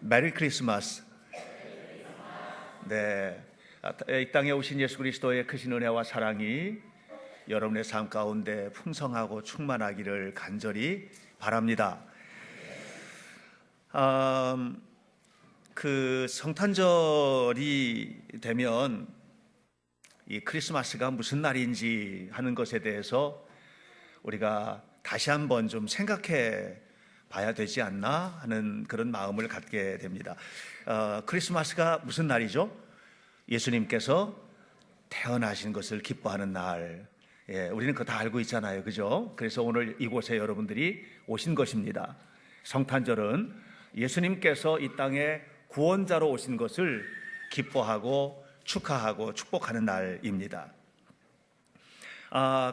메리 크리스마스. 네, 이 땅에 오신 예수 그리스도의 크신 은혜와 사랑이 여러분의 삶 가운데 풍성하고 충만하기를 간절히 바랍니다. 그 성탄절이 되면 이 크리스마스가 무슨 날인지 하는 것에 대해서 우리가 다시 한번 좀 생각해 봐야 되지 않나 하는 그런 마음을 갖게 됩니다. 크리스마스가 무슨 날이죠? 예수님께서 태어나신 것을 기뻐하는 날. 예, 우리는 그거 다 알고 있잖아요, 그죠? 그래서 오늘 이곳에 여러분들이 오신 것입니다. 성탄절은 예수님께서 이 땅에 구원자로 오신 것을 기뻐하고 축하하고 축복하는 날입니다.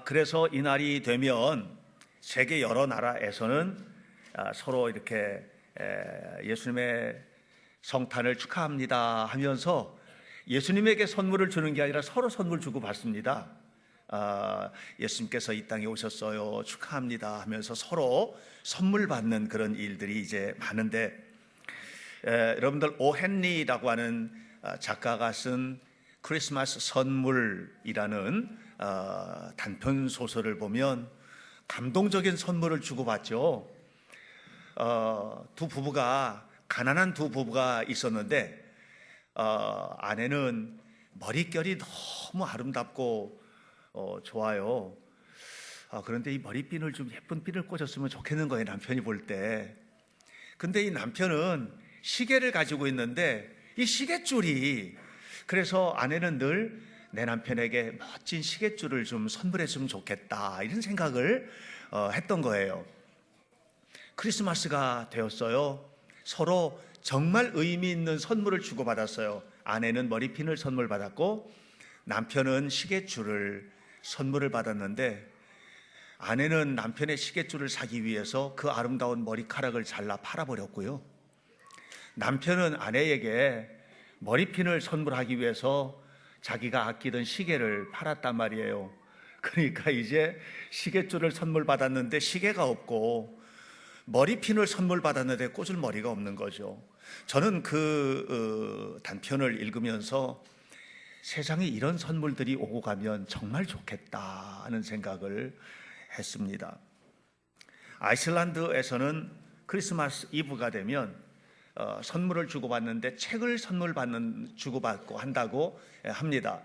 그래서 이 날이 되면 세계 여러 나라에서는 서로 이렇게 예수님의 성탄을 축하합니다 하면서 예수님에게 선물을 주는 게 아니라 서로 선물 주고 받습니다. 예수님께서 이 땅에 오셨어요, 축하합니다 하면서 서로 선물 받는 그런 일들이 이제 많은데, 여러분들 오 헨리라고 하는 작가가 쓴 크리스마스 선물이라는 단편 소설을 보면 감동적인 선물을 주고받죠. 가난한 두 부부가 있었는데, 아내는 머릿결이 너무 아름답고 좋아요. 그런데 이 머리핀을 좀 예쁜 핀을 꽂았으면 좋겠는 거예요, 남편이 볼 때. 근데 이 남편은 시계를 가지고 있는데 이 시계줄이, 그래서 아내는 늘 내 남편에게 멋진 시계줄을 좀 선물했으면 좋겠다, 이런 생각을 했던 거예요. 크리스마스가 되었어요. 서로 정말 의미 있는 선물을 주고받았어요. 아내는 머리핀을 선물 받았고 남편은 시계줄을 선물을 받았는데, 아내는 남편의 시계줄을 사기 위해서 그 아름다운 머리카락을 잘라 팔아버렸고요, 남편은 아내에게 머리핀을 선물하기 위해서 자기가 아끼던 시계를 팔았단 말이에요. 그러니까 이제 시계줄을 선물 받았는데 시계가 없고, 머리핀을 선물 받았는데 꽂을 머리가 없는 거죠. 저는 그 단편을 읽으면서 세상에 이런 선물들이 오고 가면 정말 좋겠다 하는 생각을 했습니다. 아이슬란드에서는 크리스마스 이브가 되면 선물을 주고받는데 책을 주고받고 한다고 합니다.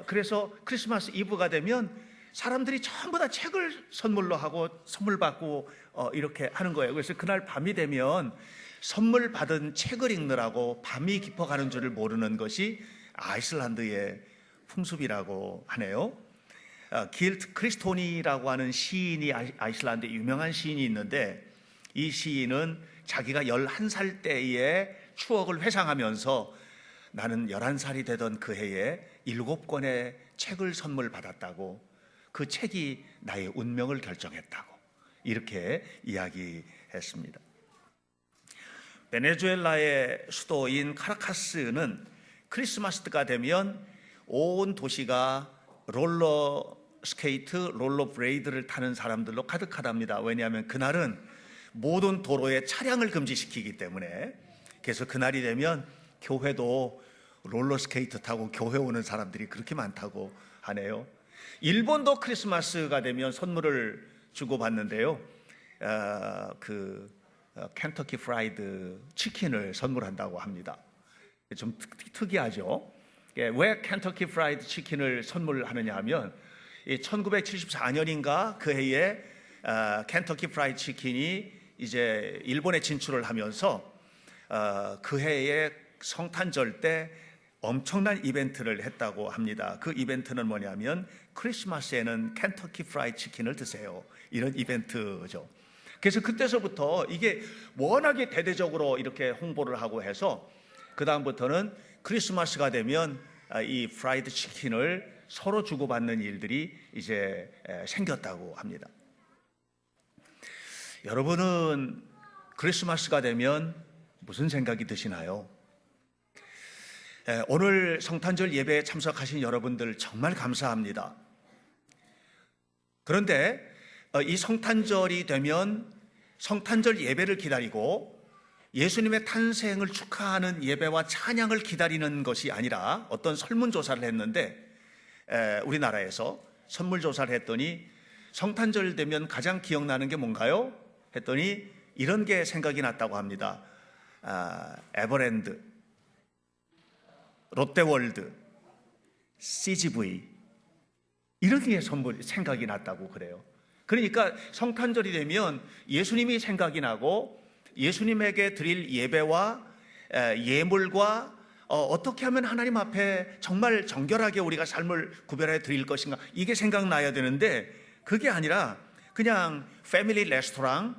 그래서 크리스마스 이브가 되면 사람들이 전부 다 책을 선물로 하고 선물 받고 이렇게 하는 거예요. 그래서 그날 밤이 되면 선물 받은 책을 읽느라고 밤이 깊어가는 줄을 모르는 것이 아이슬란드의 풍습이라고 하네요. 길트 크리스토니라고 하는 시인이 아이슬란드에 유명한 시인이 있는데, 이 시인은 자기가 11살 때의 추억을 회상하면서 나는 11살이 되던 그 해에 7권의 책을 선물 받았다고, 그 책이 나의 운명을 결정했다고 이렇게 이야기했습니다. 베네수엘라의 수도인 카라카스는 크리스마스가 되면 온 도시가 롤러 스케이트, 롤러 브레이드를 타는 사람들로 가득하답니다. 왜냐하면 그날은 모든 도로에 차량을 금지시키기 때문에. 그래서 그날이 되면 교회도 롤러 스케이트 타고 교회 오는 사람들이 그렇게 많다고 하네요. 일본도 크리스마스가 되면 선물을 주고받는데요, 켄터키 프라이드 치킨을 선물한다고 합니다. 좀 특이하죠. 왜 켄터키 프라이드 치킨을 선물하느냐 하면 1974년인가 그 해에 켄터키 프라이드 치킨이 이제 일본에 진출을 하면서 그 해에 성탄절 때 엄청난 이벤트를 했다고 합니다. 그 이벤트는 뭐냐면 크리스마스에는 켄터키 프라이드 치킨을 드세요, 이런 이벤트죠. 그래서 그때서부터 이게 워낙에 대대적으로 이렇게 홍보를 하고 해서 그 다음부터는 크리스마스가 되면 이 프라이드 치킨을 서로 주고받는 일들이 이제 생겼다고 합니다. 여러분은 크리스마스가 되면 무슨 생각이 드시나요? 오늘 성탄절 예배에 참석하신 여러분들 정말 감사합니다. 그런데 이 성탄절이 되면 성탄절 예배를 기다리고 예수님의 탄생을 축하하는 예배와 찬양을 기다리는 것이 아니라 어떤 설문조사를 했는데 우리나라에서 설문조사를 했더니 성탄절 되면 가장 기억나는 게 뭔가요? 했더니 이런 게 생각이 났다고 합니다. 에버랜드, 롯데월드, CGV 이런 게 생각이 났다고 그래요. 그러니까 성탄절이 되면 예수님이 생각이 나고 예수님에게 드릴 예배와 예물과 어떻게 하면 하나님 앞에 정말 정결하게 우리가 삶을 구별해 드릴 것인가, 이게 생각나야 되는데 그게 아니라 그냥 패밀리 레스토랑,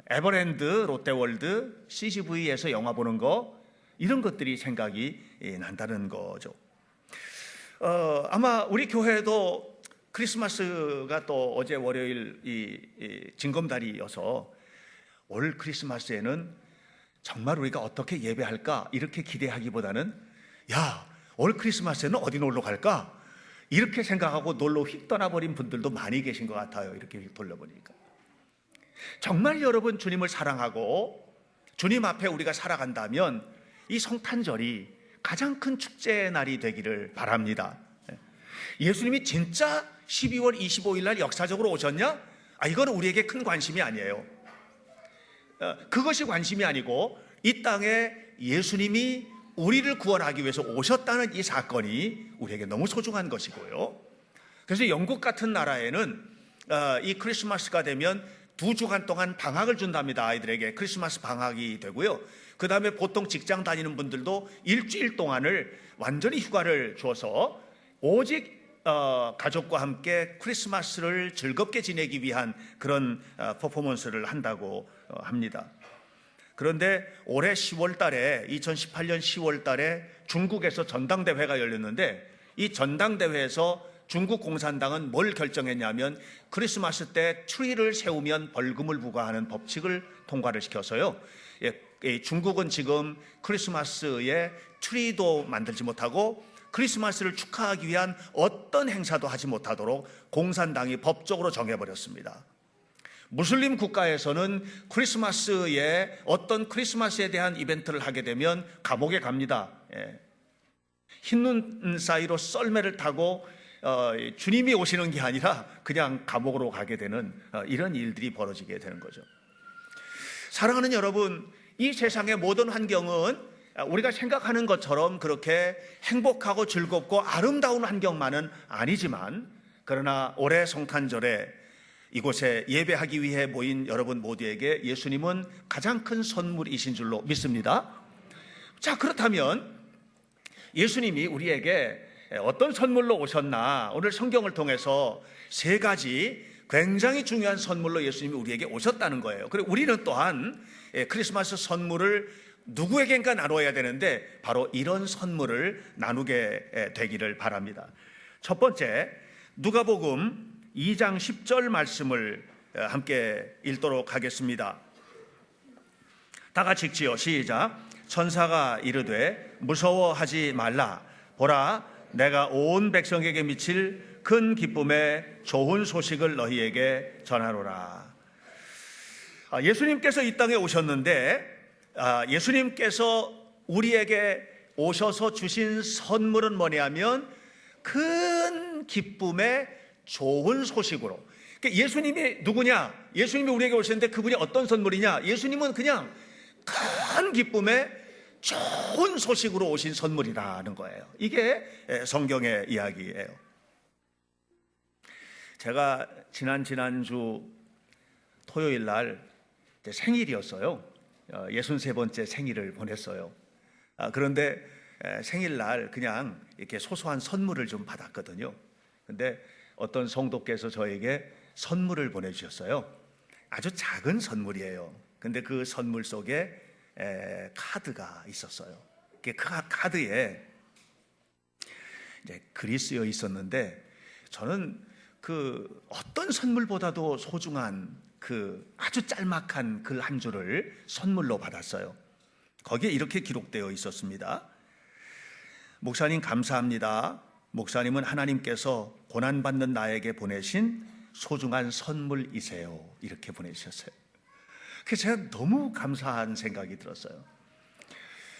에버랜드, 롯데월드, CGV에서 영화 보는 거, 이런 것들이 생각이 난다는 거죠. 아마 우리 교회도 크리스마스가 또 어제 월요일 이 징검다리여서 올 크리스마스에는 정말 우리가 어떻게 예배할까 이렇게 기대하기보다는 올 크리스마스에는 어디 놀러 갈까 이렇게 생각하고 놀러 휙 떠나버린 분들도 많이 계신 것 같아요. 이렇게 휙 돌려보니까 정말 여러분 주님을 사랑하고 주님 앞에 우리가 살아간다면 이 성탄절이 가장 큰 축제의 날이 되기를 바랍니다. 예수님이 진짜 12월 25일 날 역사적으로 오셨냐? 이거는 우리에게 큰 관심이 아니에요. 그것이 관심이 아니고 이 땅에 예수님이 우리를 구원하기 위해서 오셨다는 이 사건이 우리에게 너무 소중한 것이고요. 그래서 영국 같은 나라에는 이 크리스마스가 되면 2주간 동안 방학을 준답니다. 아이들에게 크리스마스 방학이 되고요. 그 다음에 보통 직장 다니는 분들도 일주일 동안을 완전히 휴가를 줘서 오직 가족과 함께 크리스마스를 즐겁게 지내기 위한 그런 퍼포먼스를 한다고 합니다. 그런데 올해 10월 달에 2018년 10월 달에 중국에서 전당대회가 열렸는데 이 전당대회에서 중국 공산당은 뭘 결정했냐면 크리스마스 때 트리를 세우면 벌금을 부과하는 법칙을 통과를 시켜서요. 중국은 지금 크리스마스에 트리도 만들지 못하고 크리스마스를 축하하기 위한 어떤 행사도 하지 못하도록 공산당이 법적으로 정해버렸습니다. 무슬림 국가에서는 크리스마스에 어떤 크리스마스에 대한 이벤트를 하게 되면 감옥에 갑니다. 흰눈 사이로 썰매를 타고 주님이 오시는 게 아니라 그냥 감옥으로 가게 되는 이런 일들이 벌어지게 되는 거죠. 사랑하는 여러분, 이 세상의 모든 환경은 우리가 생각하는 것처럼 그렇게 행복하고 즐겁고 아름다운 환경만은 아니지만, 그러나 올해 성탄절에 이곳에 예배하기 위해 모인 여러분 모두에게 예수님은 가장 큰 선물이신 줄로 믿습니다. 자, 그렇다면 예수님이 우리에게 어떤 선물로 오셨나, 오늘 성경을 통해서 3가지 굉장히 중요한 선물로 예수님이 우리에게 오셨다는 거예요. 그리고 우리는 또한 크리스마스 선물을 누구에겐가 나눠야 되는데 바로 이런 선물을 나누게 되기를 바랍니다. 첫 번째, 누가복음 2장 10절 말씀을 함께 읽도록 하겠습니다. 다 같이 읽지요. 시작. 천사가 이르되 무서워하지 말라. 보라, 내가 온 백성에게 미칠 큰 기쁨의 좋은 소식을 너희에게 전하노라. 예수님께서 이 땅에 오셨는데 예수님께서 우리에게 오셔서 주신 선물은 뭐냐면 큰 기쁨의 좋은 소식으로. 그러니까 예수님이 누구냐? 예수님이 우리에게 오셨는데 그분이 어떤 선물이냐? 예수님은 그냥 큰 기쁨의 좋은 소식으로 오신 선물이라는 거예요. 이게 성경의 이야기예요. 제가 지난주 토요일 날 생일이었어요. 63번째 생일을 보냈어요. 그런데 생일날 그냥 이렇게 소소한 선물을 좀 받았거든요. 근데 어떤 성도께서 저에게 선물을 보내주셨어요. 아주 작은 선물이에요. 근데 그 선물 속에 카드가 있었어요. 그 카드에 이제 글이 쓰여 있었는데 저는 그 어떤 선물보다도 소중한 그 아주 짤막한 글 한 줄을 선물로 받았어요. 거기에 이렇게 기록되어 있었습니다. 목사님 감사합니다. 목사님은 하나님께서 고난받는 나에게 보내신 소중한 선물이세요. 이렇게 보내주셨어요. 그래서 제가 너무 감사한 생각이 들었어요.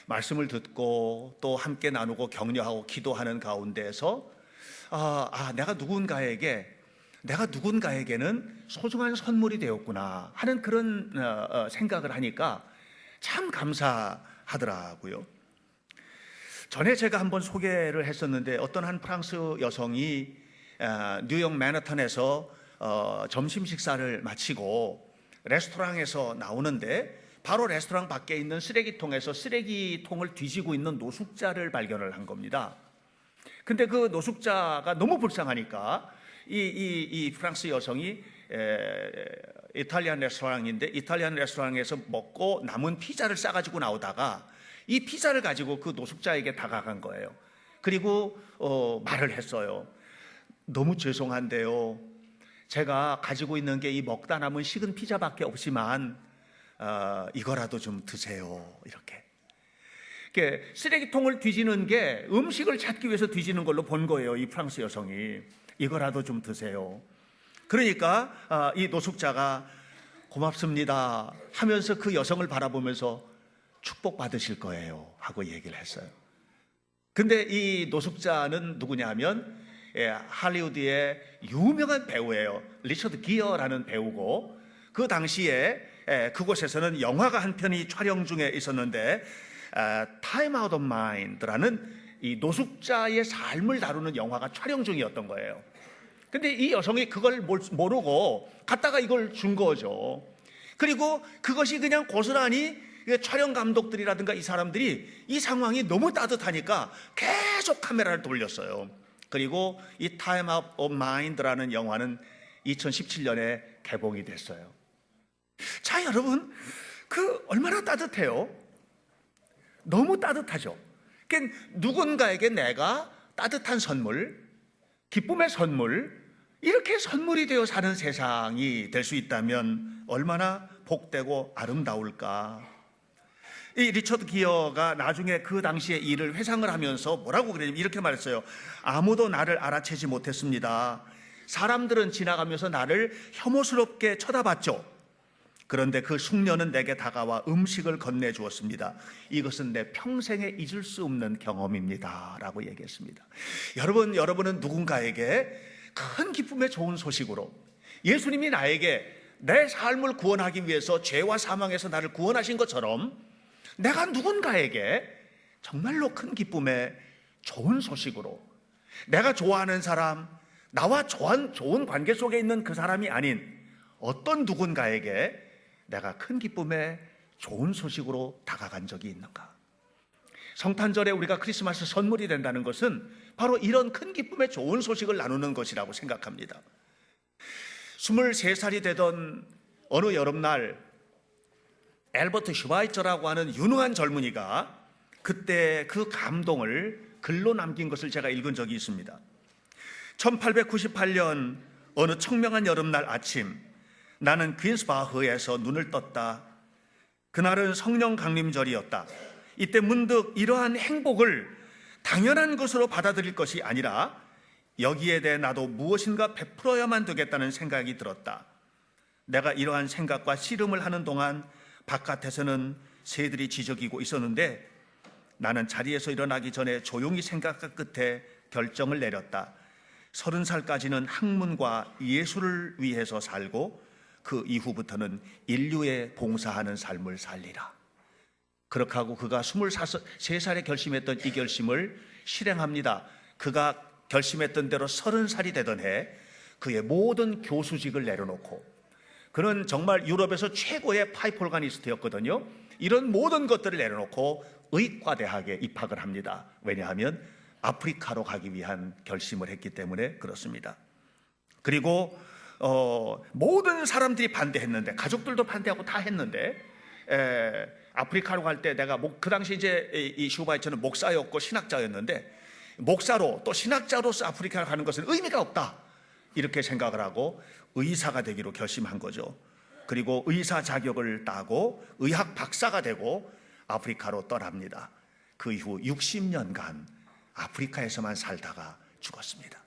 말씀을 듣고 또 함께 나누고 격려하고 기도하는 가운데서 내가 누군가에게는 소중한 선물이 되었구나 하는 그런 생각을 하니까 참 감사하더라고요. 전에 제가 한번 소개를 했었는데 어떤 한 프랑스 여성이 뉴욕 맨하탄에서 점심 식사를 마치고 레스토랑에서 나오는데 바로 레스토랑 밖에 있는 쓰레기통에서 쓰레기통을 뒤지고 있는 노숙자를 발견을 한 겁니다. 근데 그 노숙자가 너무 불쌍하니까 이 프랑스 여성이 이탈리안 레스토랑인데 이탈리안 레스토랑에서 먹고 남은 피자를 싸가지고 나오다가 이 피자를 가지고 그 노숙자에게 다가간 거예요. 그리고 말을 했어요. 너무 죄송한데요, 제가 가지고 있는 게 이 먹다 남은 식은 피자밖에 없지만 이거라도 좀 드세요. 이렇게 쓰레기통을 뒤지는 게 음식을 찾기 위해서 뒤지는 걸로 본 거예요. 이 프랑스 여성이 이거라도 좀 드세요. 그러니까 이 노숙자가 고맙습니다 하면서 그 여성을 바라보면서 축복받으실 거예요 하고 얘기를 했어요. 근데 이 노숙자는 누구냐 하면 할리우드의 유명한 배우예요. 리처드 기어라는 배우고, 그 당시에 그곳에서는 영화가 한 편이 촬영 중에 있었는데 Time Out of Mind라는 이 노숙자의 삶을 다루는 영화가 촬영 중이었던 거예요. 근데 이 여성이 그걸 모르고 갖다가 이걸 준 거죠. 그리고 그것이 그냥 고스란히 촬영 감독들이라든가 이 사람들이 이 상황이 너무 따뜻하니까 계속 카메라를 돌렸어요. 그리고 이 Time Out of Mind라는 영화는 2017년에 개봉이 됐어요. 자, 여러분, 얼마나 따뜻해요? 너무 따뜻하죠. 그러니까 누군가에게 내가 따뜻한 선물, 기쁨의 선물, 이렇게 선물이 되어 사는 세상이 될 수 있다면 얼마나 복되고 아름다울까. 이 리처드 기어가 나중에 그 당시의 일을 회상을 하면서 뭐라고 그랬냐면 이렇게 말했어요. 아무도 나를 알아채지 못했습니다. 사람들은 지나가면서 나를 혐오스럽게 쳐다봤죠. 그런데 그 숙녀는 내게 다가와 음식을 건네주었습니다. 이것은 내 평생에 잊을 수 없는 경험입니다 라고 얘기했습니다. 여러분은 누군가에게 큰 기쁨의 좋은 소식으로 예수님이 나에게 내 삶을 구원하기 위해서 죄와 사망에서 나를 구원하신 것처럼 내가 누군가에게 정말로 큰 기쁨의 좋은 소식으로, 내가 좋아하는 사람, 나와 좋은 관계 속에 있는 그 사람이 아닌 어떤 누군가에게 내가 큰 기쁨의 좋은 소식으로 다가간 적이 있는가? 성탄절에 우리가 크리스마스 선물이 된다는 것은 바로 이런 큰 기쁨의 좋은 소식을 나누는 것이라고 생각합니다. 23살이 되던 어느 여름날 앨버트 슈바이처라고 하는 유능한 젊은이가 그때 그 감동을 글로 남긴 것을 제가 읽은 적이 있습니다. 1898년 어느 청명한 여름날 아침, 나는 퀸스바흐에서 눈을 떴다. 그날은 성령 강림절이었다. 이때 문득 이러한 행복을 당연한 것으로 받아들일 것이 아니라 여기에 대해 나도 무엇인가 베풀어야만 되겠다는 생각이 들었다. 내가 이러한 생각과 씨름을 하는 동안 바깥에서는 새들이 지저귀고 있었는데 나는 자리에서 일어나기 전에 조용히 생각한 끝에 결정을 내렸다. 30살까지는 학문과 예술을 위해서 살고 그 이후부터는 인류에 봉사하는 삶을 살리라. 그렇게 하고 그가 23살에 결심했던 이 결심을 실행합니다. 그가 결심했던 대로 30살이 되던 해 그의 모든 교수직을 내려놓고, 그는 정말 유럽에서 최고의 파이프 오르가니스트였거든요. 이런 모든 것들을 내려놓고 의과대학에 입학을 합니다. 왜냐하면 아프리카로 가기 위한 결심을 했기 때문에 그렇습니다. 그리고 모든 사람들이 반대했는데, 가족들도 반대하고 다 했는데, 아프리카로 갈 때 내가 그 당시 이제 이 슈바이처는 목사였고 신학자였는데, 목사로 또 신학자로서 아프리카로 가는 것은 의미가 없다 이렇게 생각을 하고 의사가 되기로 결심한 거죠. 그리고 의사 자격을 따고 의학 박사가 되고 아프리카로 떠납니다. 그 이후 60년간 아프리카에서만 살다가 죽었습니다.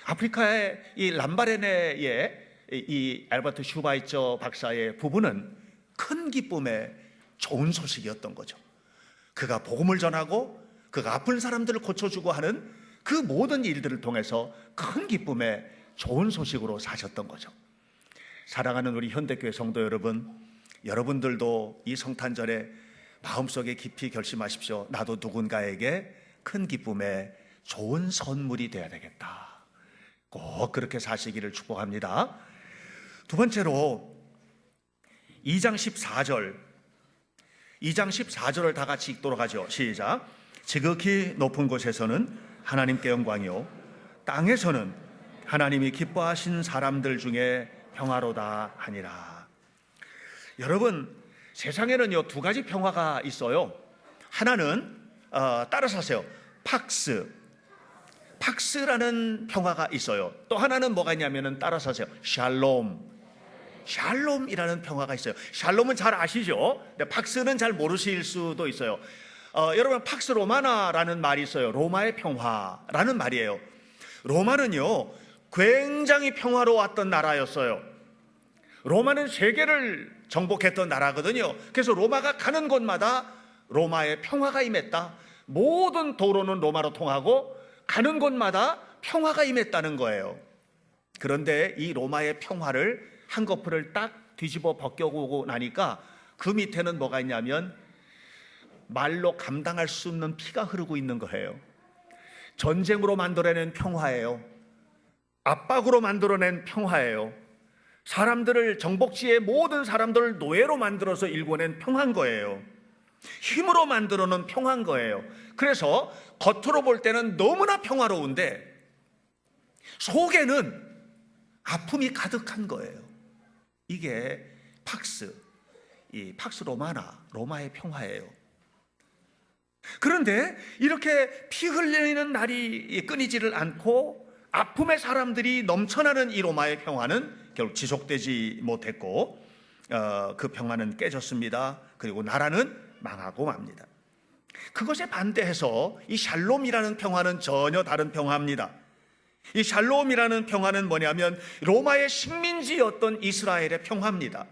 아프리카의 이 람바레네의 이 알버트 슈바이처 박사의 부부는 큰 기쁨의 좋은 소식이었던 거죠. 그가 복음을 전하고 그가 아픈 사람들을 고쳐주고 하는 그 모든 일들을 통해서 큰 기쁨의 좋은 소식으로 사셨던 거죠. 사랑하는 우리 현대교회 성도 여러분, 여러분들도 이 성탄절에 마음속에 깊이 결심하십시오. 나도 누군가에게 큰 기쁨의 좋은 선물이 되어야 되겠다. 꼭 그렇게 사시기를 축복합니다. 두 번째로 2장 14절을 다 같이 읽도록 하죠. 시작. 지극히 높은 곳에서는 하나님께 영광이요, 땅에서는 하나님이 기뻐하신 사람들 중에 평화로다 하니라. 여러분, 세상에는요 두 가지 평화가 있어요. 하나는 따라서 하세요. 팍스라는 평화가 있어요. 또 하나는 뭐가 있냐면은 따라서 하세요. 샬롬이라는 평화가 있어요. 샬롬은 잘 아시죠? 근데 팍스는 잘 모르실 수도 있어요. 여러분, 팍스 로마나라는 말이 있어요. 로마의 평화라는 말이에요. 로마는요 굉장히 평화로웠던 나라였어요. 로마는 세계를 정복했던 나라거든요. 그래서 로마가 가는 곳마다 로마의 평화가 임했다. 모든 도로는 로마로 통하고 가는 곳마다 평화가 임했다는 거예요. 그런데 이 로마의 평화를 한꺼풀을 딱 뒤집어 벗겨오고 나니까 그 밑에는 뭐가 있냐면 말로 감당할 수 없는 피가 흐르고 있는 거예요. 전쟁으로 만들어낸 평화예요. 압박으로 만들어낸 평화예요. 사람들을, 정복지의 모든 사람들을 노예로 만들어서 일궈낸 평화인 거예요. 힘으로 만들어 놓은 평화인 거예요. 그래서 겉으로 볼 때는 너무나 평화로운데 속에는 아픔이 가득한 거예요. 이게 이 팍스 로마나, 로마의 평화예요. 그런데 이렇게 피 흘리는 날이 끊이지를 않고 아픔의 사람들이 넘쳐나는 이 로마의 평화는 결국 지속되지 못했고 그 평화는 깨졌습니다. 그리고 나라는 망하고 맙니다. 그것에 반대해서 이 샬롬이라는 평화는 전혀 다른 평화입니다. 이 샬롬이라는 평화는 뭐냐면 로마의 식민지였던 이스라엘의 평화입니다.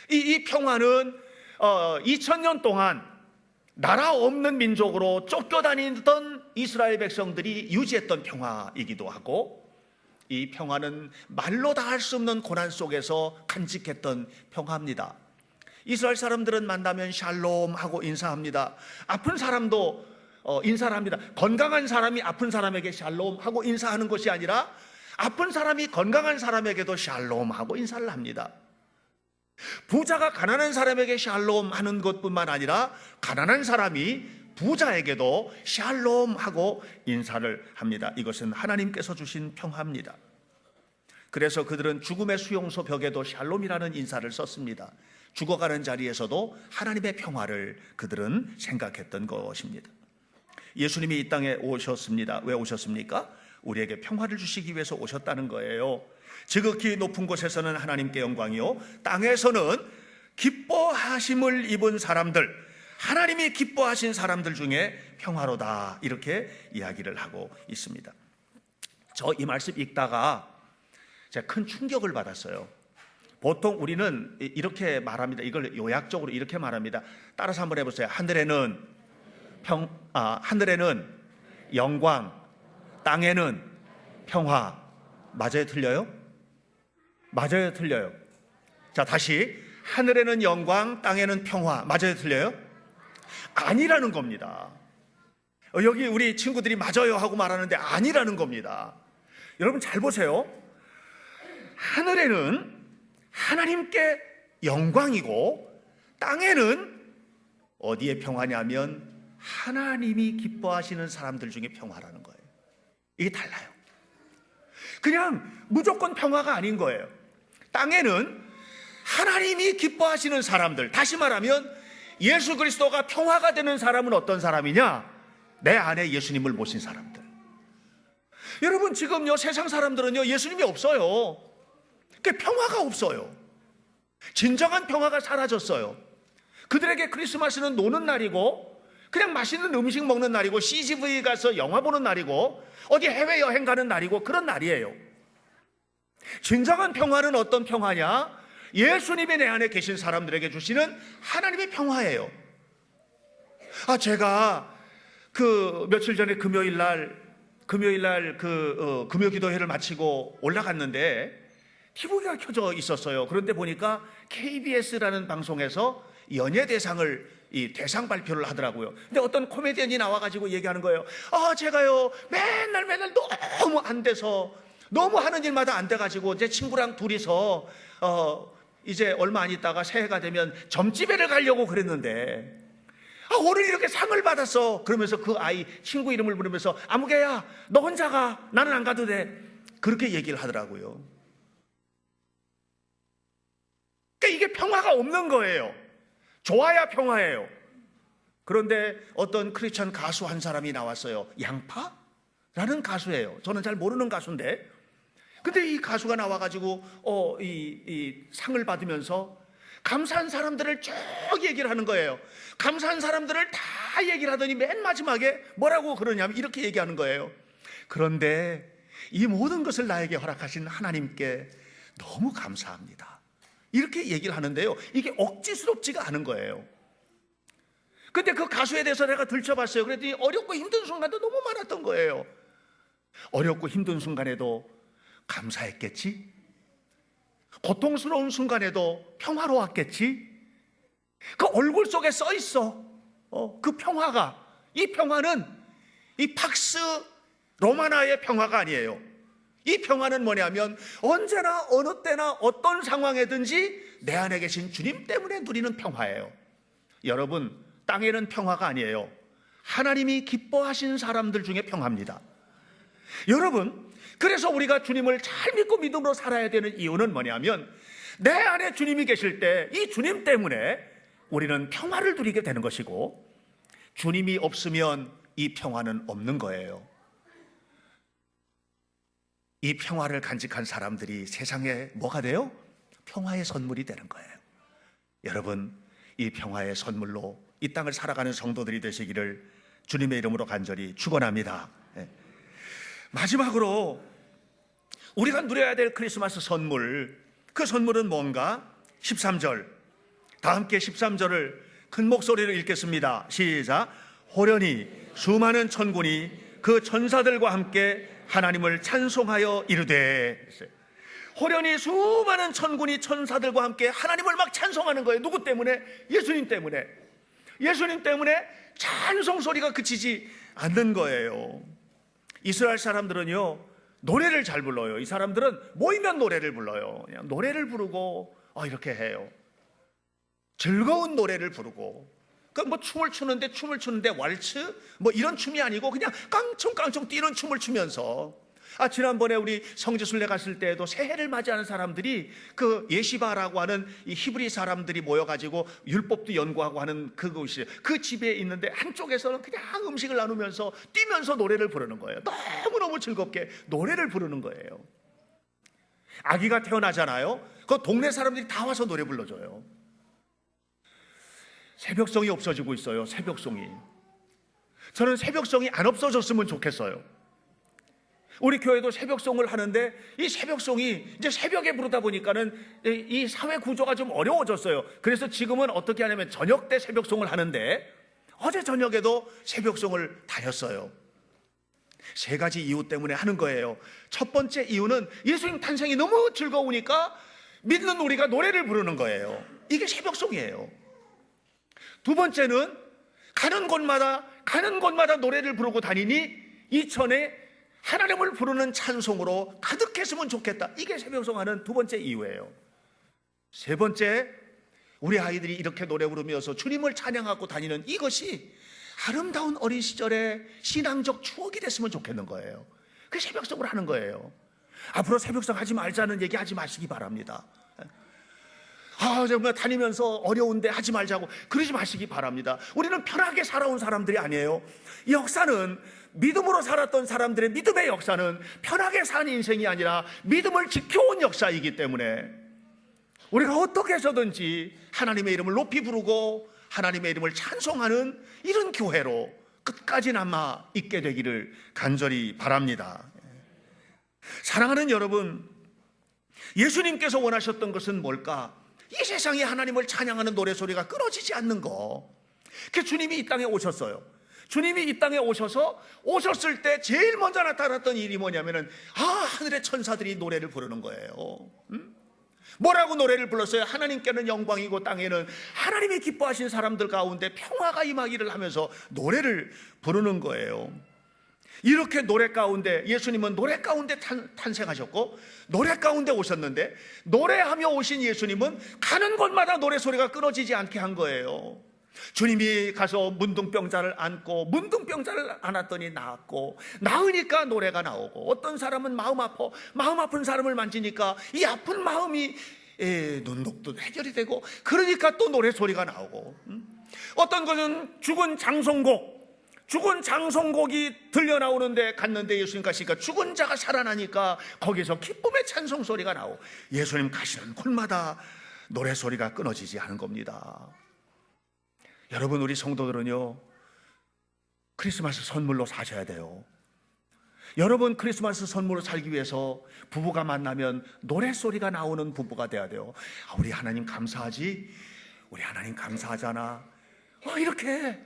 이 평화는 2000년 동안 나라 없는 민족으로 쫓겨다니던 이스라엘 백성들이 유지했던 평화이기도 하고, 이 평화는 말로 다 할 수 없는 고난 속에서 간직했던 평화입니다. 이스라엘 사람들은 만나면 샬롬 하고 인사합니다. 아픈 사람도 인사를 합니다. 건강한 사람이 아픈 사람에게 샬롬 하고 인사하는 것이 아니라 아픈 사람이 건강한 사람에게도 샬롬 하고 인사를 합니다. 부자가 가난한 사람에게 샬롬 하는 것뿐만 아니라 가난한 사람이 부자에게도 샬롬 하고 인사를 합니다. 이것은 하나님께서 주신 평화입니다. 그래서 그들은 죽음의 수용소 벽에도 샬롬이라는 인사를 썼습니다. 죽어가는 자리에서도 하나님의 평화를 그들은 생각했던 것입니다. 예수님이 이 땅에 오셨습니다. 왜 오셨습니까? 우리에게 평화를 주시기 위해서 오셨다는 거예요. 지극히 높은 곳에서는 하나님께 영광이요, 땅에서는 기뻐하심을 입은 사람들, 하나님이 기뻐하신 사람들 중에 평화로다, 이렇게 이야기를 하고 있습니다. 저 이 말씀 읽다가 제가 큰 충격을 받았어요. 보통 우리는 이렇게 말합니다. 이걸 요약적으로 이렇게 말합니다. 따라서 한번 해보세요. 하늘에는 영광, 땅에는 평화. 맞아요, 틀려요? 맞아요, 틀려요? 자, 다시. 하늘에는 영광, 땅에는 평화. 맞아요, 틀려요? 아니라는 겁니다. 여기 우리 친구들이 맞아요 하고 말하는데 아니라는 겁니다. 여러분 잘 보세요. 하늘에는 하나님께 영광이고 땅에는 어디에 평화냐면 하나님이 기뻐하시는 사람들 중에 평화라는 거예요. 이게 달라요. 그냥 무조건 평화가 아닌 거예요. 땅에는 하나님이 기뻐하시는 사람들, 다시 말하면 예수 그리스도가 평화가 되는 사람은 어떤 사람이냐? 내 안에 예수님을 모신 사람들. 여러분 지금요 세상 사람들은요 예수님이 없어요. 그 평화가 없어요. 진정한 평화가 사라졌어요. 그들에게 크리스마스는 노는 날이고 그냥 맛있는 음식 먹는 날이고 CGV 가서 영화 보는 날이고 어디 해외여행 가는 날이고 그런 날이에요. 진정한 평화는 어떤 평화냐? 예수님이 내 안에 계신 사람들에게 주시는 하나님의 평화예요. 제가 며칠 전에 금요일 날 금요 기도회를 마치고 올라갔는데 TV가 켜져 있었어요. 그런데 보니까 KBS라는 방송에서 연예대상을 대상 발표를 하더라고요. 근데 어떤 코미디언이 나와가지고 얘기하는 거예요. 제가요 맨날 너무 안 돼서, 너무 하는 일마다 안 돼가지고 제 친구랑 둘이서 이제 얼마 안 있다가 새해가 되면 점집회를 가려고 그랬는데 오늘 이렇게 상을 받았어. 그러면서 그 아이 친구 이름을 부르면서 아무개야 너 혼자 가, 나는 안 가도 돼, 그렇게 얘기를 하더라고요. 그러니까 이게 평화가 없는 거예요. 좋아야 평화예요. 그런데 어떤 크리스천 가수 한 사람이 나왔어요. 양파라는 가수예요. 저는 잘 모르는 가수인데, 근데 이 가수가 나와가지고 이 상을 받으면서 감사한 사람들을 쭉 얘기를 하는 거예요. 감사한 사람들을 다 얘기를 하더니 맨 마지막에 뭐라고 그러냐면 이렇게 얘기하는 거예요. 그런데 이 모든 것을 나에게 허락하신 하나님께 너무 감사합니다, 이렇게 얘기를 하는데요, 이게 억지스럽지가 않은 거예요. 근데 그 가수에 대해서 내가 들춰봤어요. 그랬더니 어렵고 힘든 순간도 너무 많았던 거예요. 어렵고 힘든 순간에도 감사했겠지? 고통스러운 순간에도 평화로웠겠지? 그 얼굴 속에 써 있어. 그 평화가, 이 평화는 이 팍스 로마나의 평화가 아니에요. 이 평화는 뭐냐면 언제나 어느 때나 어떤 상황에든지 내 안에 계신 주님 때문에 누리는 평화예요. 여러분, 땅에는 평화가 아니에요. 하나님이 기뻐하신 사람들 중에 평화입니다. 여러분, 그래서 우리가 주님을 잘 믿고 믿음으로 살아야 되는 이유는 뭐냐면 내 안에 주님이 계실 때 이 주님 때문에 우리는 평화를 누리게 되는 것이고, 주님이 없으면 이 평화는 없는 거예요. 이 평화를 간직한 사람들이 세상에 뭐가 돼요? 평화의 선물이 되는 거예요. 여러분, 이 평화의 선물로 이 땅을 살아가는 성도들이 되시기를 주님의 이름으로 간절히 축원합니다. 마지막으로 우리가 누려야 될 크리스마스 선물, 그 선물은 뭔가? 13절, 다 함께 13절을 큰 목소리로 읽겠습니다. 시작. 호련히 수많은 천군이 그 천사들과 함께 하나님을 찬송하여 이르되. 호련히 수많은 천군이 천사들과 함께 하나님을 막 찬송하는 거예요. 누구 때문에? 예수님 때문에. 예수님 때문에 찬송 소리가 그치지 않는 거예요. 이스라엘 사람들은요, 노래를 잘 불러요. 이 사람들은 모이면 노래를 불러요. 그냥 노래를 부르고 이렇게 해요. 즐거운 노래를 부르고, 뭐 춤을 추는데 왈츠 뭐 이런 춤이 아니고 그냥 깡총깡총 뛰는 춤을 추면서, 지난번에 우리 성지순례 갔을 때에도 새해를 맞이하는 사람들이 그 예시바라고 하는 이 히브리 사람들이 모여가지고 율법도 연구하고 하는 그곳이, 그 집에 있는데 한쪽에서는 그냥 음식을 나누면서 뛰면서 노래를 부르는 거예요. 너무너무 즐겁게 노래를 부르는 거예요. 아기가 태어나잖아요. 그 동네 사람들이 다 와서 노래 불러줘요. 새벽송이 없어지고 있어요. 새벽송이. 저는 새벽송이 안 없어졌으면 좋겠어요. 우리 교회도 새벽송을 하는데 이 새벽송이 이제 새벽에 부르다 보니까는 이 사회 구조가 좀 어려워졌어요. 그래서 지금은 어떻게 하냐면 저녁 때 새벽송을 하는데 어제 저녁에도 새벽송을 다녔어요. 세 가지 이유 때문에 하는 거예요. 첫 번째 이유는 예수님 탄생이 너무 즐거우니까 믿는 우리가 노래를 부르는 거예요. 이게 새벽송이에요. 두 번째는 가는 곳마다 노래를 부르고 다니니 이천에 하나님을 부르는 찬송으로 가득했으면 좋겠다. 이게 새벽송 하는 두 번째 이유예요. 세 번째, 우리 아이들이 이렇게 노래 부르면서 주님을 찬양하고 다니는 이것이 아름다운 어린 시절의 신앙적 추억이 됐으면 좋겠는 거예요. 그 새벽송을 하는 거예요. 앞으로 새벽송 하지 말자는 얘기 하지 마시기 바랍니다. 정말 다니면서 어려운데 하지 말자고 그러지 마시기 바랍니다. 우리는 편하게 살아온 사람들이 아니에요. 이 역사는, 믿음으로 살았던 사람들의 믿음의 역사는 편하게 산 인생이 아니라 믿음을 지켜온 역사이기 때문에 우리가 어떻게 해서든지 하나님의 이름을 높이 부르고 하나님의 이름을 찬송하는 이런 교회로 끝까지 남아 있게 되기를 간절히 바랍니다. 사랑하는 여러분, 예수님께서 원하셨던 것은 뭘까? 이 세상에 하나님을 찬양하는 노래소리가 끊어지지 않는 거. 그 주님이 이 땅에 오셨어요. 주님이 이 땅에 오셨을 때 제일 먼저 나타났던 일이 뭐냐면은 하늘의 천사들이 노래를 부르는 거예요. 뭐라고 노래를 불렀어요? 하나님께는 영광이고 땅에는 하나님이 기뻐하신 사람들 가운데 평화가 임하기를 하면서 노래를 부르는 거예요. 이렇게 노래 가운데, 예수님은 노래 가운데 탄생하셨고 노래 가운데 오셨는데, 노래하며 오신 예수님은 가는 곳마다 노래소리가 끊어지지 않게 한 거예요. 주님이 가서 문둥병자를 안고 문둥병자를 안았더니 나았고, 나으니까 노래가 나오고, 어떤 사람은 마음 아픈 사람을 만지니까 이 아픈 마음이 눈독도 해결이 되고, 그러니까 또 노래소리가 나오고, 어떤 것은 죽은 장송곡이 들려 나오는데 갔는데 예수님 가시니까 죽은 자가 살아나니까 거기서 기쁨의 찬송소리가 나오고, 예수님 가시는 곳마다 노래소리가 끊어지지 않은 겁니다. 여러분, 우리 성도들은요, 크리스마스 선물로 사셔야 돼요. 여러분, 크리스마스 선물로 살기 위해서 부부가 만나면 노래소리가 나오는 부부가 돼야 돼요. 우리 하나님 감사하지? 우리 하나님 감사하잖아. 이렇게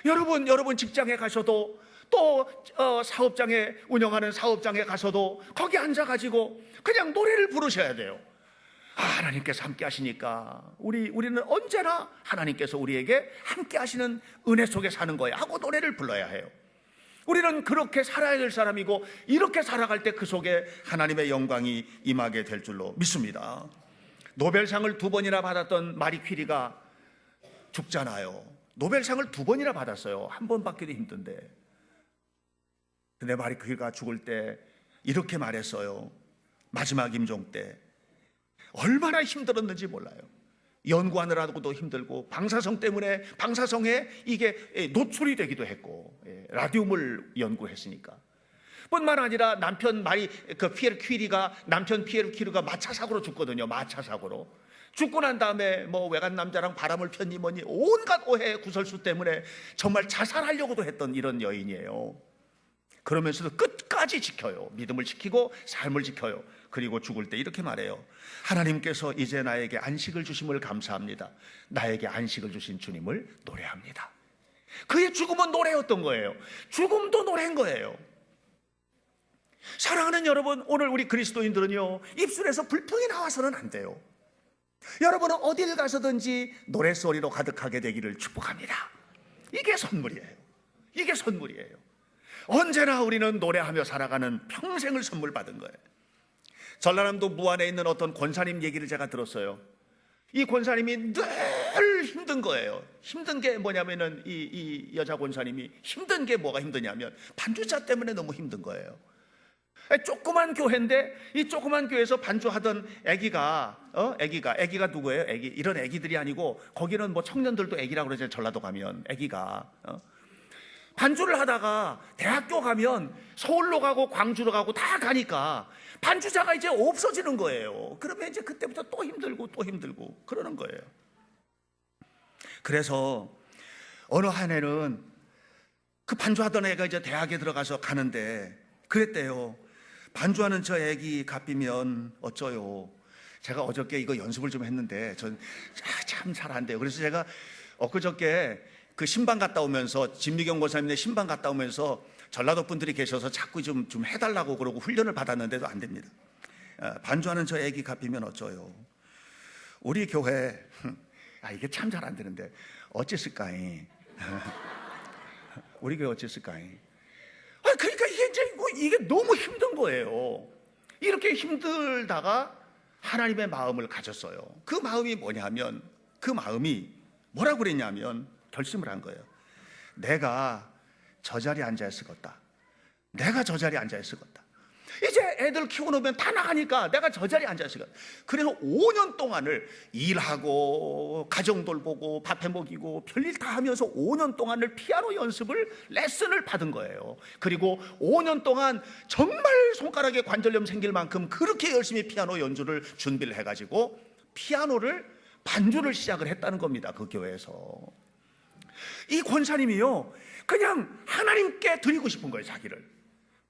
여러분 직장에 가셔도, 또 사업장에, 운영하는 사업장에 가서도 거기 앉아가지고 그냥 노래를 부르셔야 돼요. 하나님께서 함께 하시니까 우리는 언제나 하나님께서 우리에게 함께 하시는 은혜 속에 사는 거야 하고 노래를 불러야 해요. 우리는 그렇게 살아야 될 사람이고, 이렇게 살아갈 때 그 속에 하나님의 영광이 임하게 될 줄로 믿습니다. 노벨상을 2번이나 받았던 마리 퀴리가 죽잖아요. 노벨상을 2번이나 받았어요. 1번 받기도 힘든데. 근데 마리 퀴리가 죽을 때 이렇게 말했어요. 마지막 임종 때 얼마나 힘들었는지 몰라요. 연구하느라고도 힘들고, 방사성에 이게 노출이 되기도 했고, 라디움을 연구했으니까. 뿐만 아니라 피에르 퀴리가 마차 사고로 죽거든요. 마차 사고로 죽고 난 다음에 외간 남자랑 바람을 폈니 뭐니 온갖 오해 구설수 때문에 정말 자살하려고도 했던 이런 여인이에요. 그러면서도 끝까지 지켜요. 믿음을 지키고 삶을 지켜요. 그리고 죽을 때 이렇게 말해요. 하나님께서 이제 나에게 안식을 주심을 감사합니다. 나에게 안식을 주신 주님을 노래합니다. 그의 죽음은 노래였던 거예요. 죽음도 노래인 거예요. 사랑하는 여러분, 오늘 우리 그리스도인들은요, 입술에서 불평이 나와서는 안 돼요. 여러분은 어딜 가서든지 노래소리로 가득하게 되기를 축복합니다. 이게 선물이에요. 이게 선물이에요. 언제나 우리는 노래하며 살아가는 평생을 선물 받은 거예요. 전라남도 무안에 있는 어떤 권사님 얘기를 제가 들었어요. 이 권사님이 늘 힘든 거예요. 힘든 게 뭐냐면은 이 여자 권사님이 힘든 게 뭐가 힘드냐면 반주자 때문에 너무 힘든 거예요. 조그만 교회인데 이 조그만 교회에서 반주하던 애기가 누구예요? 이런 애기들이 아니고, 거기는 청년들도 애기라고 그러죠. 전라도 가면 애기가 반주를 하다가 대학교 가면 서울로 가고 광주로 가고 다 가니까 반주자가 이제 없어지는 거예요. 그러면 이제 그때부터 또 힘들고 그러는 거예요. 그래서 어느 한 해는 그 반주하던 애가 이제 대학에 들어가서 가는데 그랬대요. 반주하는 저 애기 갚이면 어쩌요. 제가 어저께 이거 연습을 좀 했는데 전 참 잘 안 돼요. 그래서 제가 엊그저께 그 신방 갔다 오면서, 진미경 권사님네 신방 갔다 오면서 전라도 분들이 계셔서 자꾸 좀 해달라고 그러고 훈련을 받았는데도 안 됩니다. 반주하는 저 애기 갚이면 어쩌요. 우리 교회 이게 참 잘 안 되는데 어쨌을까이. 우리 교회 어쨌을까이. 그러니까 이게 너무 힘든 거예요. 이렇게 힘들다가 하나님의 마음을 가졌어요. 그 마음이 뭐냐면, 뭐라고 그랬냐면 결심을 한 거예요. 내가 저 자리에 앉아있을 것다. 이제 애들 키우고 나면 다 나가니까 내가 저 자리에 앉아있을 것다. 그래서 5년 동안을 일하고 가정 돌보고 밥해 먹이고 별일 다 하면서 5년 동안을 피아노 레슨을 받은 거예요. 그리고 5년 동안 정말 손가락에 관절염 생길 만큼 그렇게 열심히 피아노 연주를 준비를 해가지고 반주를 시작을 했다는 겁니다. 그 교회에서. 이 권사님이요, 그냥 하나님께 드리고 싶은 거예요. 자기를.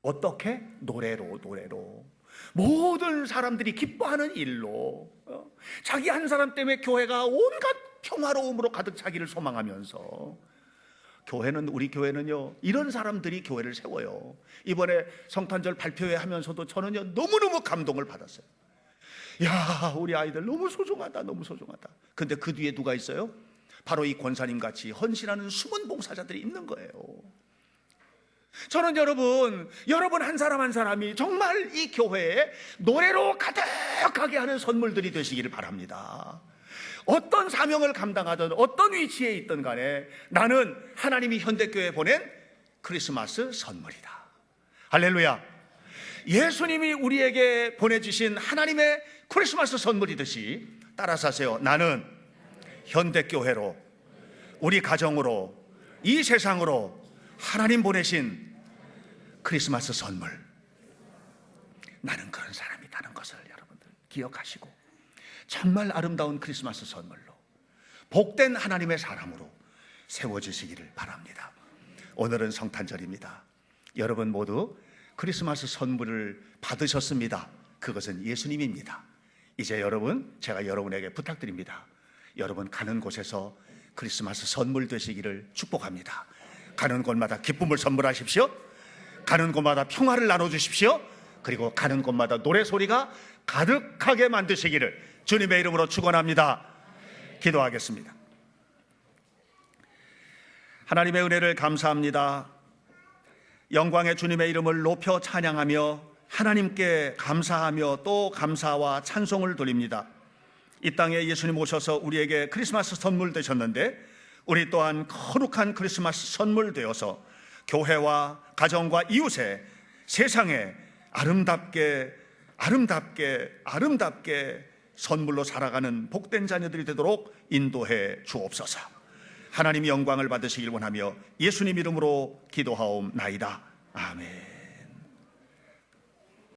어떻게? 노래로. 모든 사람들이 기뻐하는 일로, 자기 한 사람 때문에 교회가 온갖 평화로움으로 가득 차기를 소망하면서, 우리 교회는요, 이런 사람들이 교회를 세워요. 이번에 성탄절 발표회 하면서도 저는요, 너무너무 감동을 받았어요. 야, 우리 아이들 너무 소중하다, 너무 소중하다. 근데 그 뒤에 누가 있어요? 바로 이 권사님 같이 헌신하는 숨은 봉사자들이 있는 거예요. 저는 여러분 한 사람 한 사람이 정말 이 교회에 노래로 가득하게 하는 선물들이 되시기를 바랍니다. 어떤 사명을 감당하든 어떤 위치에 있든 간에 나는 하나님이 현대교회에 보낸 크리스마스 선물이다. 할렐루야. 예수님이 우리에게 보내주신 하나님의 크리스마스 선물이듯이 따라서 하세요. 나는 현대교회로, 우리 가정으로, 이 세상으로 하나님 보내신 크리스마스 선물, 나는 그런 사람이라는 것을 여러분들 기억하시고 정말 아름다운 크리스마스 선물로 복된 하나님의 사람으로 세워주시기를 바랍니다. 오늘은 성탄절입니다. 여러분 모두 크리스마스 선물을 받으셨습니다. 그것은 예수님입니다. 이제 제가 여러분에게 부탁드립니다. 여러분 가는 곳에서 크리스마스 선물 되시기를 축복합니다. 가는 곳마다 기쁨을 선물하십시오. 가는 곳마다 평화를 나눠주십시오. 그리고 가는 곳마다 노래소리가 가득하게 만드시기를 주님의 이름으로 축원합니다. 기도하겠습니다. 하나님의 은혜를 감사합니다. 영광의 주님의 이름을 높여 찬양하며 하나님께 감사하며 또 감사와 찬송을 드립니다. 이 땅에 예수님 오셔서 우리에게 크리스마스 선물 되셨는데 우리 또한 거룩한 크리스마스 선물 되어서 교회와 가정과 이웃에 세상에 아름답게 선물로 살아가는 복된 자녀들이 되도록 인도해 주옵소서. 하나님이 영광을 받으시길 원하며 예수님 이름으로 기도하옵나이다. 아멘.